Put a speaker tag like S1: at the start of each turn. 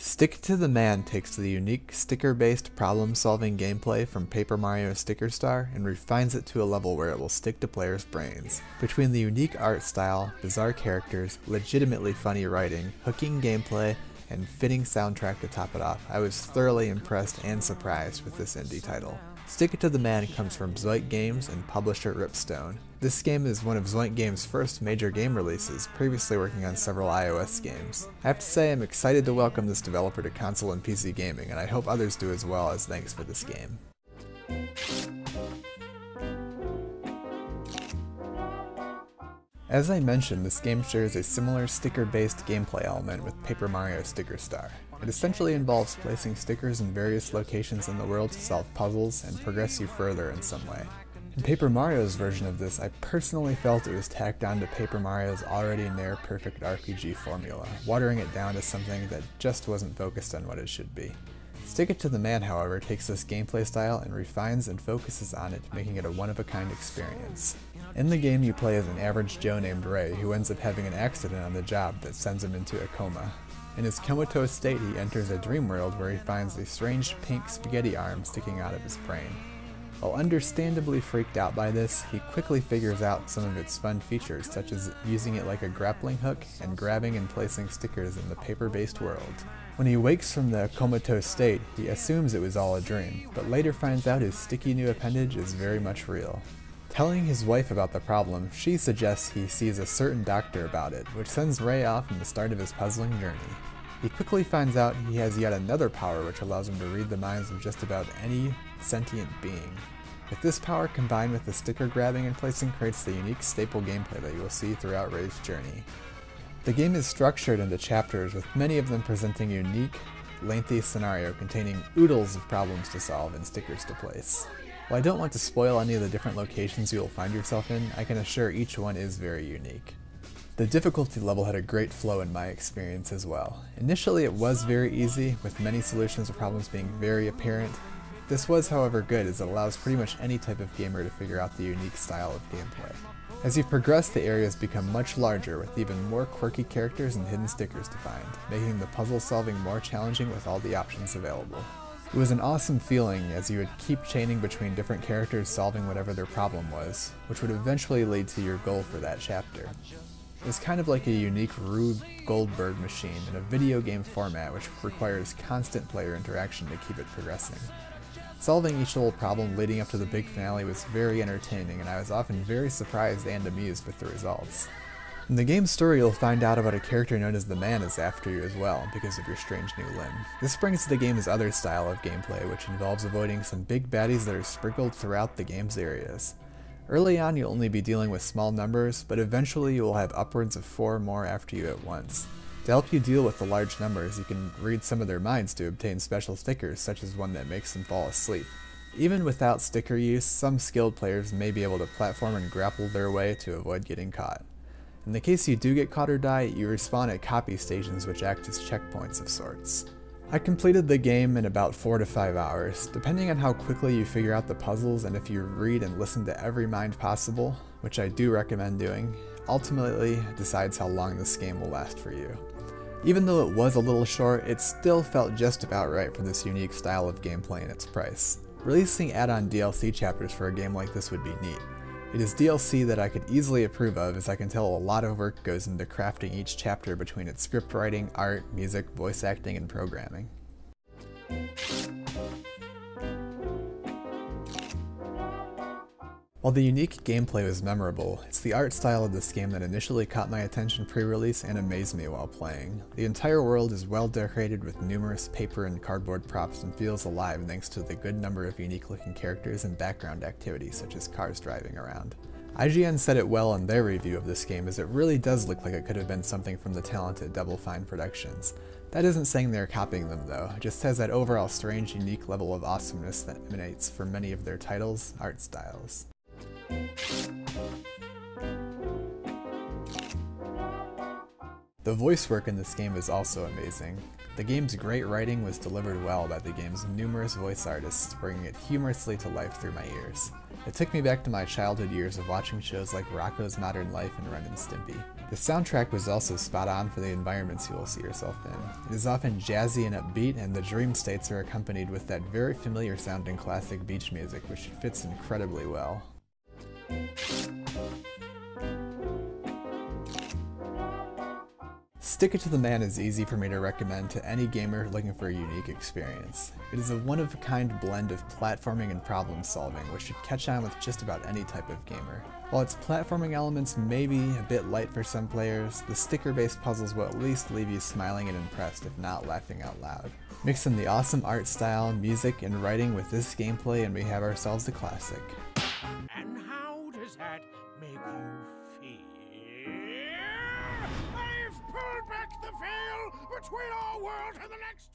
S1: Stick to the Man takes the unique sticker-based problem-solving gameplay from Paper Mario Sticker Star and refines it to a level where it will stick to players' brains. Between the unique art style, bizarre characters, legitimately funny writing, hooking gameplay, and fitting soundtrack to top it off, I was thoroughly impressed and surprised with this indie title. Stick It to the Man comes from Zoink Games and publisher Ripstone. This game is one of Zoink Games' first major game releases, previously working on several iOS games. I have to say I'm excited to welcome this developer to console and PC gaming, and I hope others do as well, as thanks for this game. As I mentioned, this game shares a similar sticker-based gameplay element with Paper Mario Sticker Star. It essentially involves placing stickers in various locations in the world to solve puzzles and progress you further in some way. In Paper Mario's version of this, I personally felt it was tacked on to Paper Mario's already near-perfect RPG formula, watering it down to something that just wasn't focused on what it should be. Stick It to the Man, however, takes this gameplay style and refines and focuses on it, making it a one-of-a-kind experience. In the game, you play as an average Joe named Ray, who ends up having an accident on the job that sends him into a coma. In his comatose state, he enters a dream world where he finds a strange pink spaghetti arm sticking out of his brain. While understandably freaked out by this, he quickly figures out some of its fun features, such as using it like a grappling hook and grabbing and placing stickers in the paper-based world. When he wakes from the comatose state, he assumes it was all a dream, but later finds out his sticky new appendage is very much real. Telling his wife about the problem, she suggests he sees a certain doctor about it, which sends Ray off in the start of his puzzling journey. He quickly finds out he has yet another power which allows him to read the minds of just about any sentient being. With this power combined with the sticker grabbing and placing creates the unique staple gameplay that you will see throughout Ray's journey. The game is structured into chapters, with many of them presenting a unique, lengthy scenario containing oodles of problems to solve and stickers to place. While I don't want to spoil any of the different locations you will find yourself in, I can assure each one is very unique. The difficulty level had a great flow in my experience as well. Initially it was very easy, with many solutions to problems being very apparent. This was, however, good, as it allows pretty much any type of gamer to figure out the unique style of gameplay. As you progress, the areas become much larger, with even more quirky characters and hidden stickers to find, making the puzzle solving more challenging with all the options available. It was an awesome feeling as you would keep chaining between different characters solving whatever their problem was, which would eventually lead to your goal for that chapter. It was kind of like a unique Rube Goldberg machine in a video game format which requires constant player interaction to keep it progressing. Solving each little problem leading up to the big finale was very entertaining, and I was often very surprised and amused with the results. In the game's story, you'll find out about a character known as the Man is after you as well, because of your strange new limb. This brings the game's other style of gameplay, which involves avoiding some big baddies that are sprinkled throughout the game's areas. Early on, you'll only be dealing with small numbers, but eventually you will have upwards of 4 more after you at once. To help you deal with the large numbers, you can read some of their minds to obtain special stickers, such as one that makes them fall asleep. Even without sticker use, some skilled players may be able to platform and grapple their way to avoid getting caught. In the case you do get caught or die, you respawn at copy stations which act as checkpoints of sorts. I completed the game in about 4 to 5 hours, depending on how quickly you figure out the puzzles and if you read and listen to every mind possible, which I do recommend doing, ultimately decides how long this game will last for you. Even though it was a little short, it still felt just about right for this unique style of gameplay and its price. Releasing add-on DLC chapters for a game like this would be neat. It is DLC that I could easily approve of, as I can tell a lot of work goes into crafting each chapter between its script writing, art, music, voice acting, and programming. While the unique gameplay was memorable, it's the art style of this game that initially caught my attention pre-release and amazed me while playing. The entire world is well decorated with numerous paper and cardboard props and feels alive thanks to the good number of unique looking characters and background activities such as cars driving around. IGN said it well in their review of this game, as it really does look like it could have been something from the talented Double Fine Productions. That isn't saying they're copying them though, it just has that overall strange, unique level of awesomeness that emanates from many of their titles' art styles. The voice work in this game is also amazing. The game's great writing was delivered well by the game's numerous voice artists, bringing it humorously to life through my ears. It took me back to my childhood years of watching shows like Rocko's Modern Life and Ren and Stimpy. The soundtrack was also spot on for the environments you will see yourself in. It is often jazzy and upbeat, and the dream states are accompanied with that very familiar sounding classic beach music, which fits incredibly well. Stick It to the Man is easy for me to recommend to any gamer looking for a unique experience. It is a one-of-a-kind blend of platforming and problem solving, which should catch on with just about any type of gamer. While its platforming elements may be a bit light for some players, the sticker-based puzzles will at least leave you smiling and impressed, if not laughing out loud. Mix in the awesome art style, music, and writing with this gameplay and we have ourselves a classic.
S2: And how does that make you feel? I've pulled back the veil between our world and the next